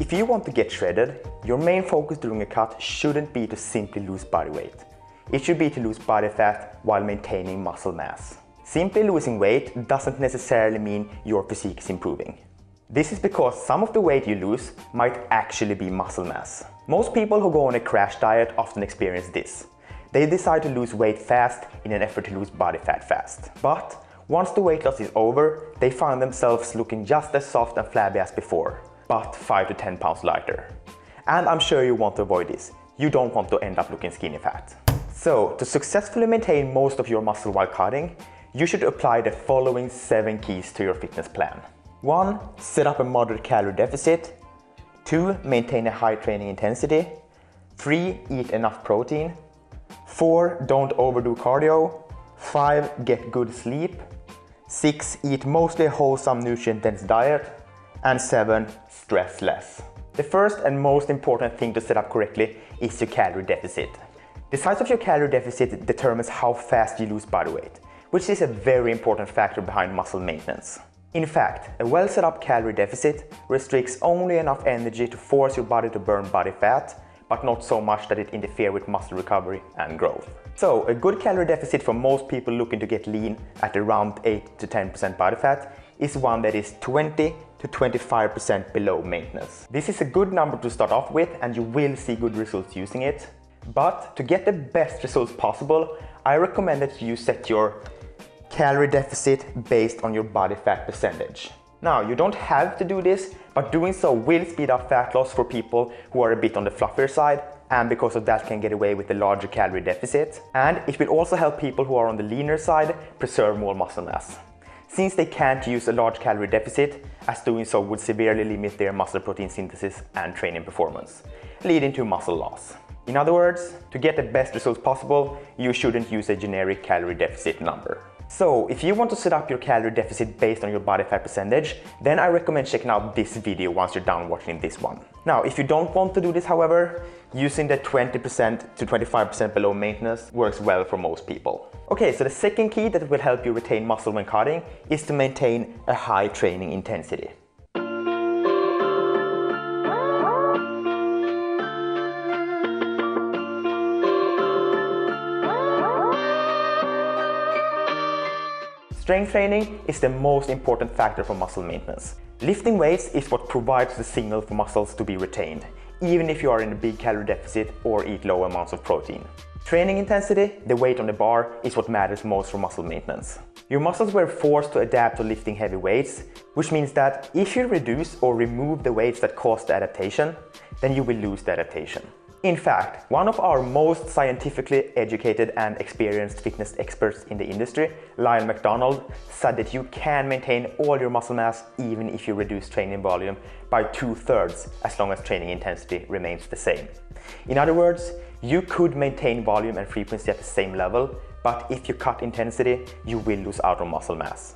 If you want to get shredded, your main focus during a cut shouldn't be to simply lose body weight. It should be to lose body fat while maintaining muscle mass. Simply losing weight doesn't necessarily mean your physique is improving. This is because some of the weight you lose might actually be muscle mass. Most people who go on a crash diet often experience this. They decide to lose weight fast in an effort to lose body fat fast. But once the weight loss is over, they find themselves looking just as soft and flabby as before, but 5 to 10 pounds lighter. And I'm sure you want to avoid this. You don't want to end up looking skinny fat. So, to successfully maintain most of your muscle while cutting, you should apply the following 7 keys to your fitness plan. 1. Set up a moderate calorie deficit. 2. Maintain a high training intensity. 3. Eat enough protein. 4. Don't overdo cardio. 5. Get good sleep. 6. Eat mostly wholesome, nutrient-dense diet. And 7. Stress less. The first and most important thing to set up correctly is your calorie deficit. The size of your calorie deficit determines how fast you lose body weight, which is a very important factor behind muscle maintenance. In fact, a well set up calorie deficit restricts only enough energy to force your body to burn body fat, but not so much that it interferes with muscle recovery and growth. So, a good calorie deficit for most people looking to get lean at around 8 to 10% body fat is one that is 20 to 25% below maintenance. This is a good number to start off with, and you will see good results using it. But to get the best results possible, I recommend that you set your calorie deficit based on your body fat percentage. Now, you don't have to do this, but doing so will speed up fat loss for people who are a bit on the fluffier side, and because of that can get away with a larger calorie deficit. And it will also help people who are on the leaner side preserve more muscle mass, since they can't use a large calorie deficit, as doing so would severely limit their muscle protein synthesis and training performance, leading to muscle loss. In other words, to get the best results possible, you shouldn't use a generic calorie deficit number. So, if you want to set up your calorie deficit based on your body fat percentage, then I recommend checking out this video once you're done watching this one. Now, if you don't want to do this, however, using the 20% to 25% below maintenance works well for most people. Okay, so the second key that will help you retain muscle when cutting is to maintain a high training intensity. Strength training is the most important factor for muscle maintenance. Lifting weights is what provides the signal for muscles to be retained, even if you are in a big calorie deficit or eat low amounts of protein. Training intensity, the weight on the bar, is what matters most for muscle maintenance. Your muscles were forced to adapt to lifting heavy weights, which means that if you reduce or remove the weights that caused the adaptation, then you will lose the adaptation. In fact, one of our most scientifically educated and experienced fitness experts in the industry, Lyle McDonald, said that you can maintain all your muscle mass even if you reduce training volume by 2/3 as long as training intensity remains the same. In other words, you could maintain volume and frequency at the same level, but if you cut intensity, you will lose out on muscle mass.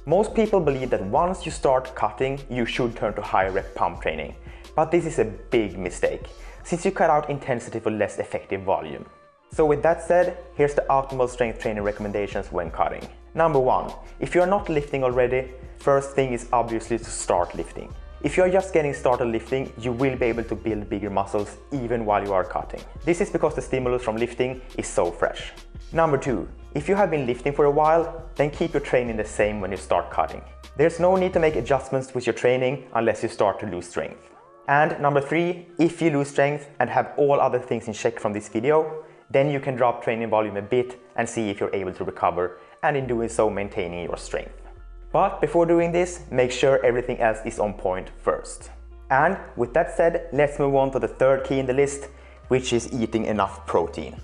Most people believe that once you start cutting, you should turn to high rep pump training, but this is a big mistake, since you cut out intensity for less effective volume. So with that said, here's the optimal strength training recommendations when cutting. Number 1, if you're not lifting already, first thing is obviously to start lifting. If you're just getting started lifting, you will be able to build bigger muscles even while you are cutting. This is because the stimulus from lifting is so fresh. Number 2, if you have been lifting for a while, then keep your training the same when you start cutting. There's no need to make adjustments with your training unless you start to lose strength. And number 3, if you lose strength and have all other things in check from this video, then you can drop training volume a bit and see if you're able to recover, and in doing so maintaining your strength. But before doing this, make sure everything else is on point first. And with that said, let's move on to the third key in the list, which is eating enough protein.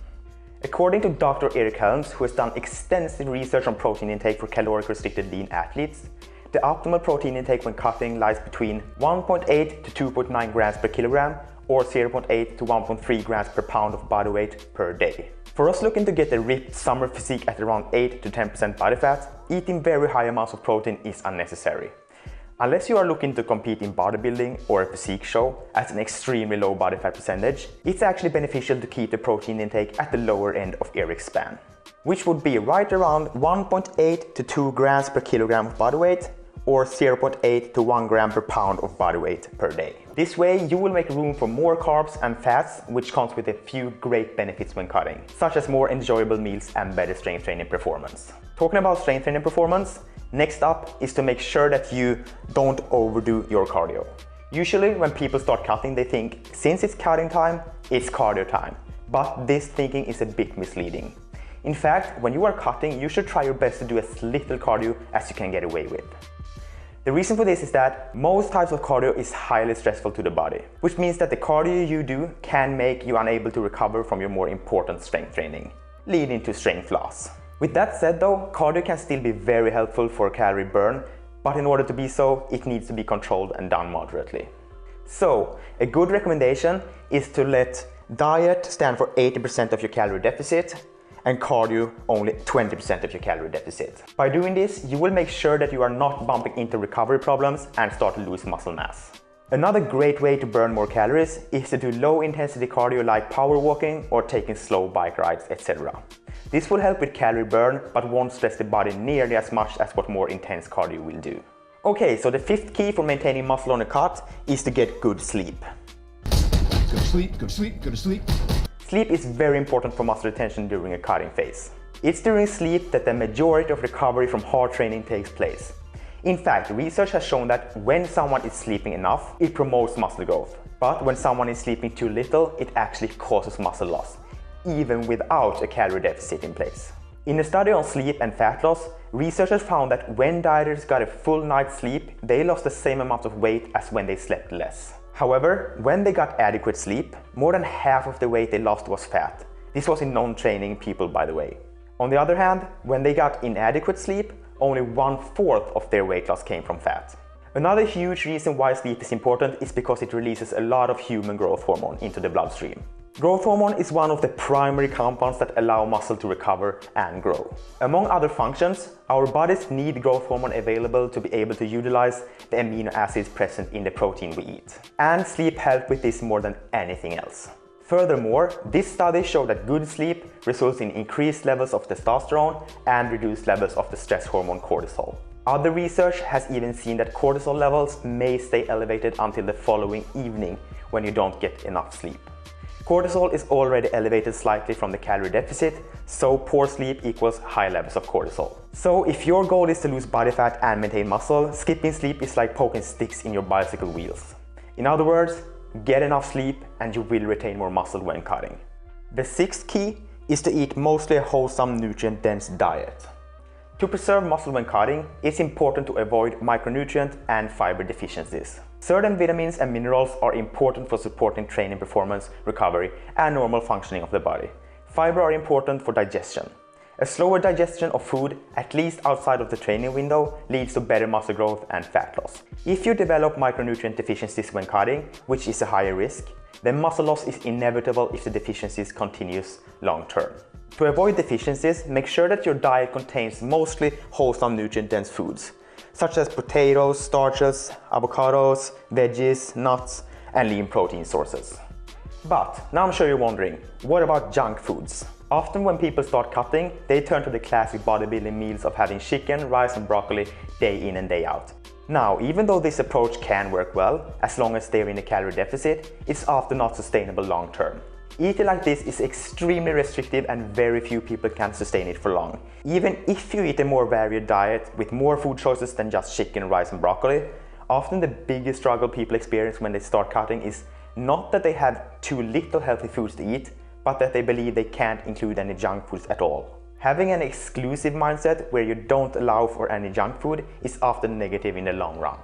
According to Dr. Eric Helms, who has done extensive research on protein intake for caloric restricted lean athletes, the optimal protein intake when cutting lies between 1.8 to 2.9 grams per kilogram or 0.8 to 1.3 grams per pound of body weight per day. For us looking to get a ripped summer physique at around 8 to 10% body fat, eating very high amounts of protein is unnecessary. Unless you are looking to compete in bodybuilding or a physique show at an extremely low body fat percentage, it's actually beneficial to keep the protein intake at the lower end of Eric's span, which would be right around 1.8 to 2 grams per kilogram of body weight or 0.8 to 1 gram per pound of body weight per day. This way you will make room for more carbs and fats, which comes with a few great benefits when cutting, such as more enjoyable meals and better strength training performance. Talking about strength training performance, next up is to make sure that you don't overdo your cardio. Usually when people start cutting, they think since it's cutting time, it's cardio time. But this thinking is a bit misleading. In fact, when you are cutting, you should try your best to do as little cardio as you can get away with. The reason for this is that most types of cardio is highly stressful to the body, which means that the cardio you do can make you unable to recover from your more important strength training, leading to strength loss. With that said though, cardio can still be very helpful for calorie burn, but in order to be so, it needs to be controlled and done moderately. So, a good recommendation is to let diet stand for 80% of your calorie deficit and cardio only 20% of your calorie deficit. By doing this, you will make sure that you are not bumping into recovery problems and start to lose muscle mass. Another great way to burn more calories is to do low intensity cardio like power walking or taking slow bike rides, etc. This will help with calorie burn but won't stress the body nearly as much as what more intense cardio will do. Okay, so the fifth key for maintaining muscle on a cut is to get good sleep. Go to sleep, go to sleep, go to sleep. Sleep is very important for muscle retention during a cutting phase. It's during sleep that the majority of recovery from hard training takes place. In fact, research has shown that when someone is sleeping enough, it promotes muscle growth. But when someone is sleeping too little, it actually causes muscle loss, even without a calorie deficit in place. In a study on sleep and fat loss, researchers found that when dieters got a full night's sleep, they lost the same amount of weight as when they slept less. However, when they got adequate sleep, more than half of the weight they lost was fat. This was in non-training people, by the way. On the other hand, when they got inadequate sleep, only 1/4 of their weight loss came from fat. Another huge reason why sleep is important is because it releases a lot of human growth hormone into the bloodstream. Growth hormone is one of the primary compounds that allow muscle to recover and grow. Among other functions, our bodies need growth hormone available to be able to utilize the amino acids present in the protein we eat. And sleep helps with this more than anything else. Furthermore, this study showed that good sleep results in increased levels of testosterone and reduced levels of the stress hormone cortisol. Other research has even seen that cortisol levels may stay elevated until the following evening when you don't get enough sleep. Cortisol is already elevated slightly from the calorie deficit, so poor sleep equals high levels of cortisol. So if your goal is to lose body fat and maintain muscle, skipping sleep is like poking sticks in your bicycle wheels. In other words, get enough sleep and you will retain more muscle when cutting. The sixth key is to eat mostly a wholesome, nutrient-dense diet. To preserve muscle when cutting, it's important to avoid micronutrient and fiber deficiencies. Certain vitamins and minerals are important for supporting training performance, recovery, and normal functioning of the body. Fiber are important for digestion. A slower digestion of food, at least outside of the training window, leads to better muscle growth and fat loss. If you develop micronutrient deficiencies when cutting, which is a higher risk, then muscle loss is inevitable if the deficiencies continues long term. To avoid deficiencies, make sure that your diet contains mostly wholesome nutrient-dense foods, such as potatoes, starches, avocados, veggies, nuts, and lean protein sources. But now I'm sure you're wondering, what about junk foods? Often when people start cutting, they turn to the classic bodybuilding meals of having chicken, rice, and broccoli day in and day out. Now, even though this approach can work well, as long as they're in a calorie deficit, it's often not sustainable long term. Eating like this is extremely restrictive and very few people can sustain it for long. Even if you eat a more varied diet with more food choices than just chicken, rice, and broccoli, often the biggest struggle people experience when they start cutting is not that they have too little healthy foods to eat, but that they believe they can't include any junk foods at all. Having an exclusive mindset where you don't allow for any junk food is often negative in the long run,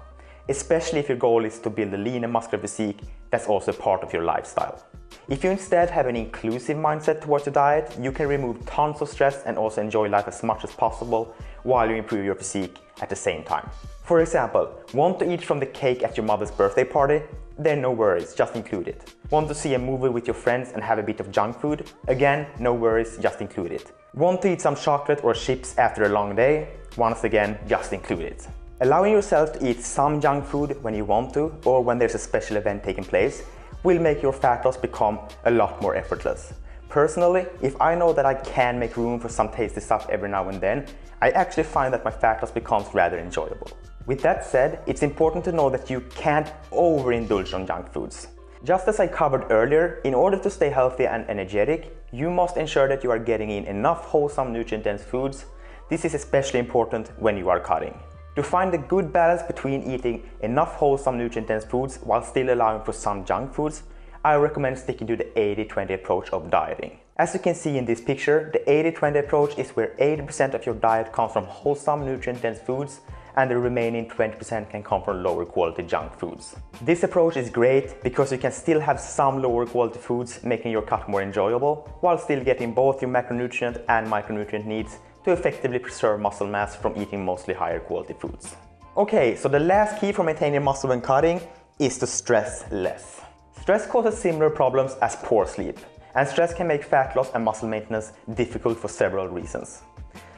especially if your goal is to build a lean and muscular physique that's also part of your lifestyle. If you instead have an inclusive mindset towards your diet, you can remove tons of stress and also enjoy life as much as possible while you improve your physique at the same time. For example, want to eat from the cake at your mother's birthday party? Then no worries, just include it. Want to see a movie with your friends and have a bit of junk food? Again, no worries, just include it. Want to eat some chocolate or chips after a long day? Once again, just include it. Allowing yourself to eat some junk food when you want to or when there's a special event taking place will make your fat loss become a lot more effortless. Personally, if I know that I can make room for some tasty stuff every now and then, I actually find that my fat loss becomes rather enjoyable. With that said, it's important to know that you can't overindulge on junk foods. Just as I covered earlier, in order to stay healthy and energetic, you must ensure that you are getting in enough wholesome, nutrient-dense foods. This is especially important when you are cutting. To find a good balance between eating enough wholesome, nutrient-dense foods while still allowing for some junk foods, I recommend sticking to the 80-20 approach of dieting. As you can see in this picture, the 80-20 approach is where 80% of your diet comes from wholesome, nutrient-dense foods, and the remaining 20% can come from lower quality junk foods. This approach is great because you can still have some lower quality foods, making your cut more enjoyable, while still getting both your macronutrient and micronutrient needs to effectively preserve muscle mass from eating mostly higher quality foods. Okay, so the last key for maintaining muscle when cutting is to stress less. Stress causes similar problems as poor sleep, and stress can make fat loss and muscle maintenance difficult for several reasons.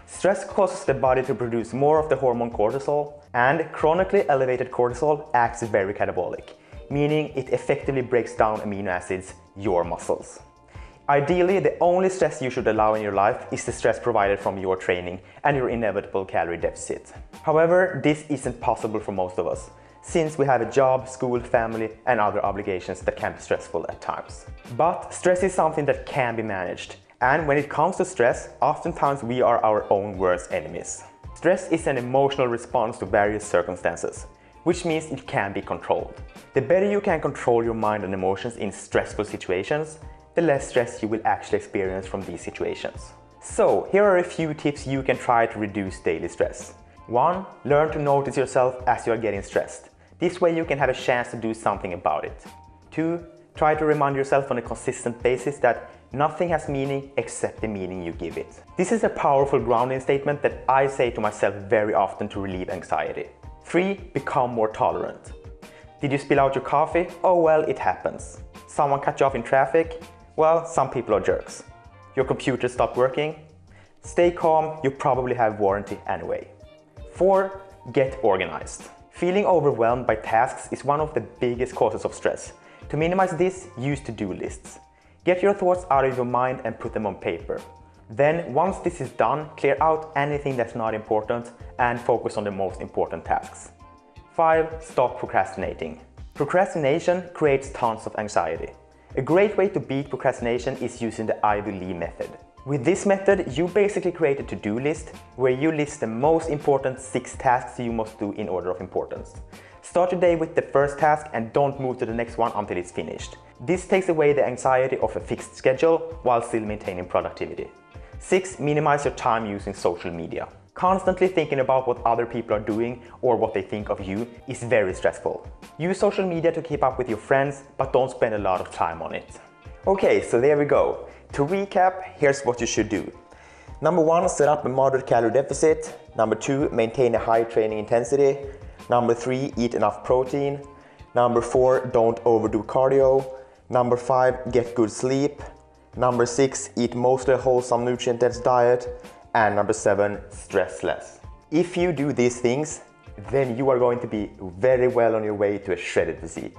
Stress causes the body to produce more of the hormone cortisol, and chronically elevated cortisol acts very catabolic, meaning it effectively breaks down amino acids, your muscles. Ideally, the only stress you should allow in your life is the stress provided from your training and your inevitable calorie deficit. However, this isn't possible for most of us, since we have a job, school, family, and other obligations that can be stressful at times. But stress is something that can be managed. And when it comes to stress, oftentimes we are our own worst enemies. Stress is an emotional response to various circumstances, which means it can be controlled. The better you can control your mind and emotions in stressful situations, the less stress you will actually experience from these situations. So, here are a few tips you can try to reduce daily stress. 1. Learn to notice yourself as you are getting stressed. This way you can have a chance to do something about it. 2. Try to remind yourself on a consistent basis that nothing has meaning except the meaning you give it. This is a powerful grounding statement that I say to myself very often to relieve anxiety. 3. Become more tolerant. Did you spill out your coffee? Oh well, it happens. Someone cut you off in traffic? Well, some people are jerks. Your computer stopped working? Stay calm, you probably have warranty anyway. 4. Get organized. Feeling overwhelmed by tasks is one of the biggest causes of stress. To minimize this, use to-do lists. Get your thoughts out of your mind and put them on paper. Then, once this is done, clear out anything that's not important and focus on the most important tasks. 5. Stop procrastinating. Procrastination creates tons of anxiety. A great way to beat procrastination is using the Ivy Lee method. With this method, you basically create a to-do list where you list the most important 6 tasks you must do in order of importance. Start your day with the first task and don't move to the next one until it's finished. This takes away the anxiety of a fixed schedule while still maintaining productivity. 6. Minimize your time using social media. Constantly thinking about what other people are doing or what they think of you is very stressful. Use social media to keep up with your friends, but don't spend a lot of time on it. Okay, so there we go. To recap, here's what you should do. Number 1, set up a moderate calorie deficit. Number 2, maintain a high training intensity. Number 3, eat enough protein. Number 4, don't overdo cardio. Number 5, get good sleep. Number 6, eat mostly wholesome, nutrient-dense diet. And number 7, stress less. If you do these things, then you are going to be very well on your way to a shredded physique.